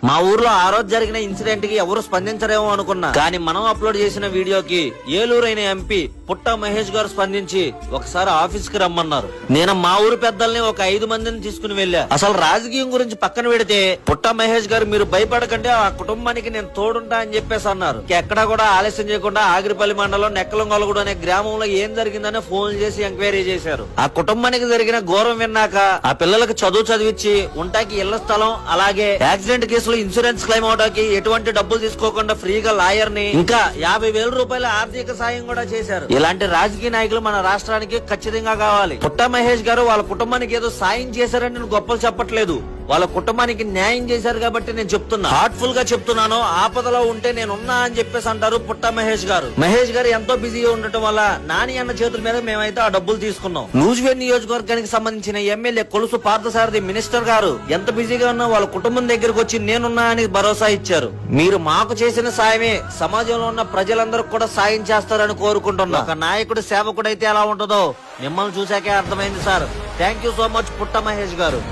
మా ఊర్లో ఆ రోజు జరిగిన ఇన్సిడెంట్ కి ఎవరు స్పందించరేమో అనుకున్నా, కానీ మనం అప్లోడ్ చేసిన వీడియోకి ఏలూరైన ఎంపీ పుట్ట మహేష్ గారు స్పందించి ఒకసారి ఆఫీస్ కి రమ్మన్నారు. నేను మా ఊరు పెద్దల్ని ఒక 5 మందిని తీసుకుని వెళ్ళా. అసలు రాజకీయం గురించి పక్కన పెడితే పుట్ట మహేష్ గారు మీరు భయపడకండి, ఆ కుటుంబానికి నేను తోడుంటా అని చెప్పేసి అన్నారు. ఎక్కడా కూడా ఆలస్యం చేయకుండా ఆగిరిపల్లి మండలం నెక్కలంగొలగూడు అనే గ్రామంలో ఏం జరిగిందని ఫోన్ చేసి ఎంక్వైరీ చేశారు. ఆ కుటుంబానికి జరిగిన ఘోరం విన్నాక ఆ పిల్లలకు చదువు చదివించి ఉంటాకి ఇళ్ల స్థలం, అలాగే యాక్సిడెంట్ కేసులో ఇన్సూరెన్స్ క్లెయిమ్ అవడానికి ఎటువంటి డబ్బులు తీసుకోకుండా ఫ్రీగా లాయర్ ని, ఇంకా 50,000 రూపాయల ఆర్థిక సాయం కూడా చేశారు. ఇలాంటి రాజకీయ నాయకులు మన రాష్ట్రానికి ఖచ్చితంగా కావాలి. పుట్ట మహేష్ గారు వాళ్ళ కుటుంబానికి ఏదో సాయం చేశారని నేను గొప్పలు చెప్పట్లేదు, వాళ్ళ కుటుంబానికి న్యాయం చేశారు కాబట్టి నేను చెప్తున్నా, హార్ట్ఫుల్ గా చెప్తున్నాను. ఆపదలో ఉంటే నేనున్నా అని చెప్పేసి అంటారు పుట్ట మహేష్ గారు. మహేష్ గారు ఎంతో బిజీగా ఉండటం వల్ల నాని అన్న చేతుల మీద మేమైతే ఆ డబ్బులు తీసుకున్నాం. నూజివేడ్ నియోజకవర్గానికి సంబంధించిన ఎమ్మెల్యే కొలుసు పార్థసారథి మినిస్టర్ గారు ఎంత బిజీగా ఉన్నా వాళ్ళ కుటుంబం దగ్గరకు వచ్చి నేనున్నా అని భరోసా ఇచ్చారు. మీరు మాకు చేసిన సాయమే సమాజంలో ఉన్న ప్రజలందరూ కూడా సాయం చేస్తారని కోరుకుంటున్నా. ఒక నాయకుడు సేవకుడైతే ఎలా ఉంటుందో మిమ్మల్ని చూశాకే అర్థమైంది sir. Thank you so much పుట్ట మహేష్ గారు.